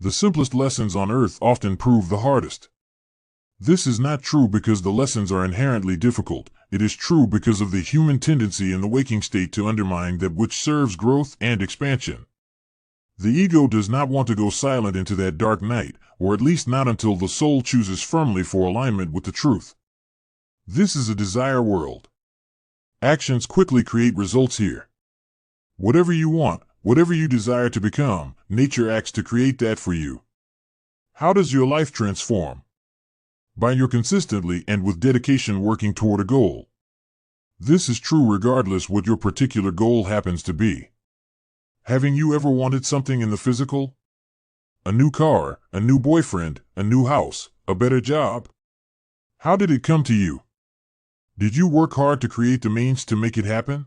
The simplest lessons on earth often prove the hardest. This is not true because the lessons are inherently difficult. It is true because of the human tendency in the waking state to undermine that which serves growth and expansion. The ego does not want to go silent into that dark night, or at least not until the soul chooses firmly for alignment with the truth. This is a desire world. Actions quickly create results here. Whatever you want, whatever you desire to become, nature acts to create that for you. How does your life transform? By your consistently and with dedication working toward a goal. This is true regardless what your particular goal happens to be. Having you ever wanted something in the physical? A new car, a new boyfriend, a new house, a better job? How did it come to you? Did you work hard to create the means to make it happen?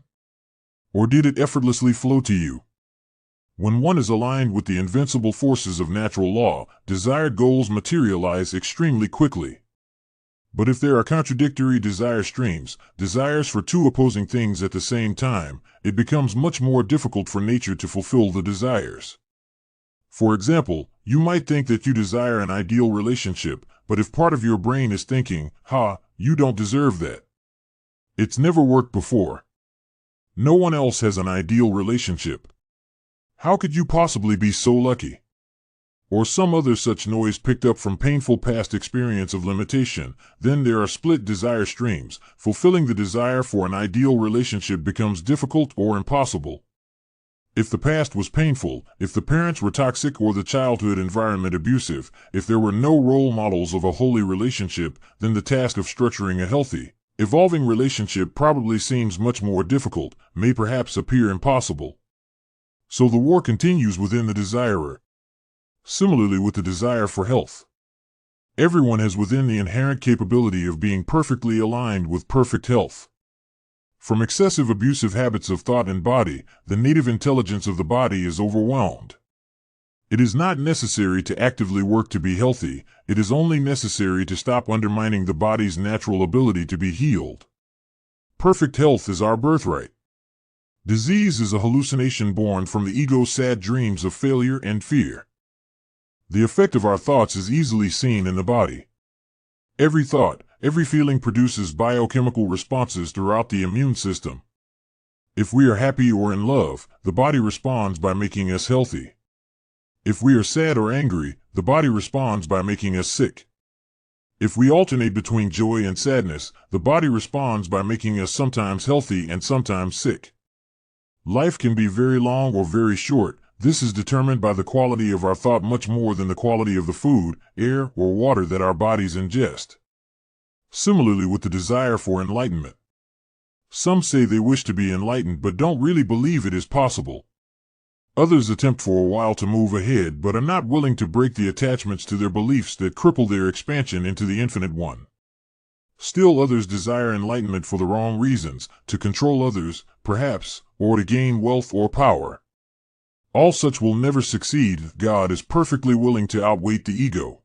Or did it effortlessly flow to you? When one is aligned with the invincible forces of natural law, desired goals materialize extremely quickly. But if there are contradictory desire streams, desires for two opposing things at the same time, it becomes much more difficult for nature to fulfill the desires. For example, you might think that you desire an ideal relationship, but if part of your brain is thinking, you don't deserve that. It's never worked before. No one else has an ideal relationship. How could you possibly be so lucky? Or some other such noise picked up from painful past experience of limitation. Then there are split desire streams. Fulfilling the desire for an ideal relationship becomes difficult or impossible. If the past was painful, if the parents were toxic or the childhood environment abusive, if there were no role models of a holy relationship, then the task of structuring a healthy, evolving relationship probably seems much more difficult, may perhaps appear impossible. So the war continues within the desirer. Similarly with the desire for health. Everyone has within the inherent capability of being perfectly aligned with perfect health. From excessive abusive habits of thought and body, the native intelligence of the body is overwhelmed. It is not necessary to actively work to be healthy, it is only necessary to stop undermining the body's natural ability to be healed. Perfect health is our birthright. Disease is a hallucination born from the ego's sad dreams of failure and fear. The effect of our thoughts is easily seen in the body. Every thought, every feeling produces biochemical responses throughout the immune system. If we are happy or in love, the body responds by making us healthy. If we are sad or angry, the body responds by making us sick. If we alternate between joy and sadness, the body responds by making us sometimes healthy and sometimes sick. Life can be very long or very short. This is determined by the quality of our thought much more than the quality of the food, air, or water that our bodies ingest. Similarly with the desire for enlightenment. Some say they wish to be enlightened but don't really believe it is possible. Others attempt for a while to move ahead but are not willing to break the attachments to their beliefs that cripple their expansion into the infinite one. Still others desire enlightenment for the wrong reasons, to control others, perhaps, or to gain wealth or power. All such will never succeed. God is perfectly willing to outweight the ego.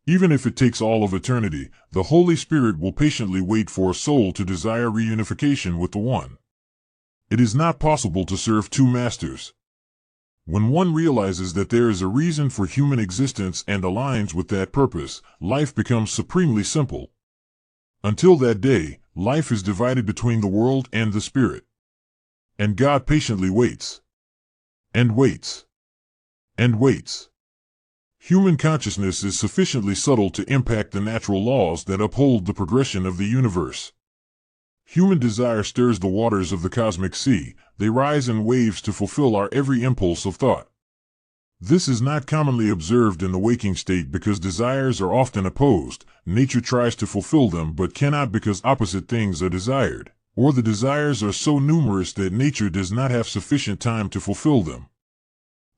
Even if it takes all of eternity, the Holy Spirit will patiently wait for a soul to desire reunification with the One. It is not possible to serve two masters. When one realizes that there is a reason for human existence and aligns with that purpose, life becomes supremely simple. Until that day, life is divided between the world and the spirit. And God patiently waits. And waits. And waits. Human consciousness is sufficiently subtle to impact the natural laws that uphold the progression of the universe. Human desire stirs the waters of the cosmic sea. They rise in waves to fulfill our every impulse of thought. This is not commonly observed in the waking state because desires are often opposed. Nature tries to fulfill them but cannot because opposite things are desired, or the desires are so numerous that nature does not have sufficient time to fulfill them.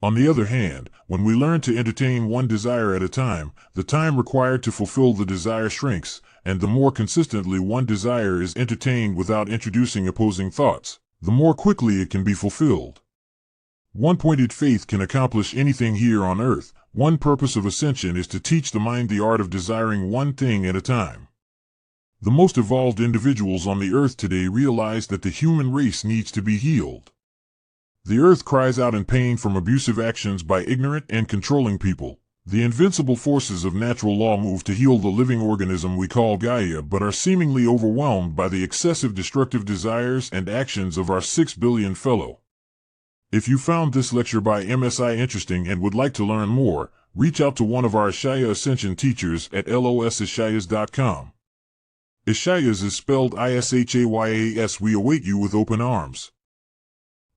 On the other hand, when we learn to entertain one desire at a time, the time required to fulfill the desire shrinks, and the more consistently one desire is entertained without introducing opposing thoughts, the more quickly it can be fulfilled. One-pointed faith can accomplish anything here on earth. One purpose of ascension is to teach the mind the art of desiring one thing at a time. The most evolved individuals on the earth today realize that the human race needs to be healed. The earth cries out in pain from abusive actions by ignorant and controlling people. The invincible forces of natural law move to heal the living organism we call Gaia, but are seemingly overwhelmed by the excessive destructive desires and actions of our 6 billion fellow. If you found this lecture by MSI interesting and would like to learn more, reach out to one of our Ishaya Ascension teachers at losishayas.com. Ishayas is spelled Ishayas. We await you with open arms.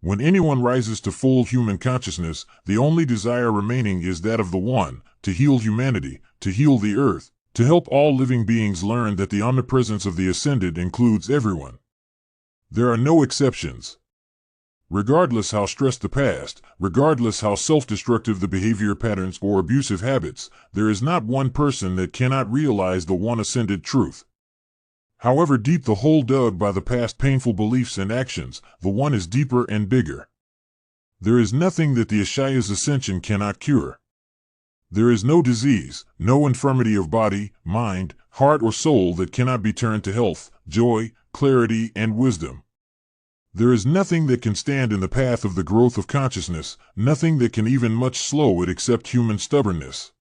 When anyone rises to full human consciousness, the only desire remaining is that of the One, to heal humanity, to heal the earth, to help all living beings learn that the omnipresence of the Ascended includes everyone. There are no exceptions. Regardless how stressed the past, regardless how self-destructive the behavior patterns or abusive habits, there is not one person that cannot realize the one ascended truth. However deep the hole dug by the past painful beliefs and actions, the one is deeper and bigger. There is nothing that the Ishaya's ascension cannot cure. There is no disease, no infirmity of body, mind, heart or soul that cannot be turned to health, joy, clarity, and wisdom. There is nothing that can stand in the path of the growth of consciousness, nothing that can even much slow it except human stubbornness.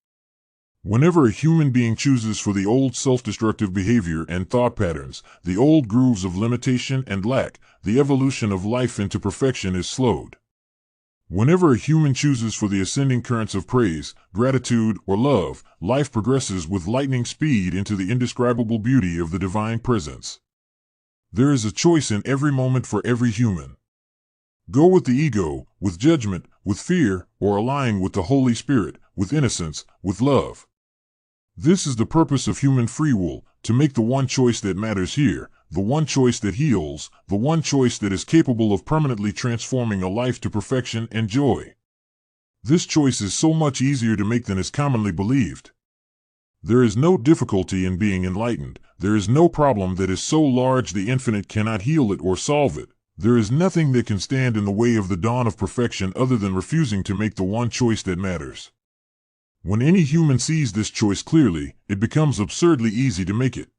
Whenever a human being chooses for the old self-destructive behavior and thought patterns, the old grooves of limitation and lack, the evolution of life into perfection is slowed. Whenever a human chooses for the ascending currents of praise, gratitude, or love, life progresses with lightning speed into the indescribable beauty of the divine presence. There is a choice in every moment for every human. Go with the ego, with judgment, with fear, or align with the Holy Spirit, with innocence, with love. This is the purpose of human free will, to make the one choice that matters here, the one choice that heals, the one choice that is capable of permanently transforming a life to perfection and joy. This choice is so much easier to make than is commonly believed. There is no difficulty in being enlightened. There is no problem that is so large the infinite cannot heal it or solve it. There is nothing that can stand in the way of the dawn of perfection other than refusing to make the one choice that matters. When any human sees this choice clearly, it becomes absurdly easy to make it.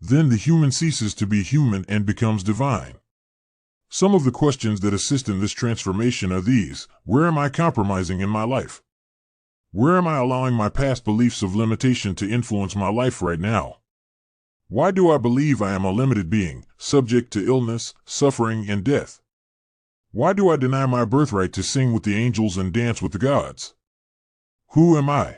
Then the human ceases to be human and becomes divine. Some of the questions that assist in this transformation are these: where am I compromising in my life? Where am I allowing my past beliefs of limitation to influence my life right now? Why do I believe I am a limited being, subject to illness, suffering, and death? Why do I deny my birthright to sing with the angels and dance with the gods? Who am I?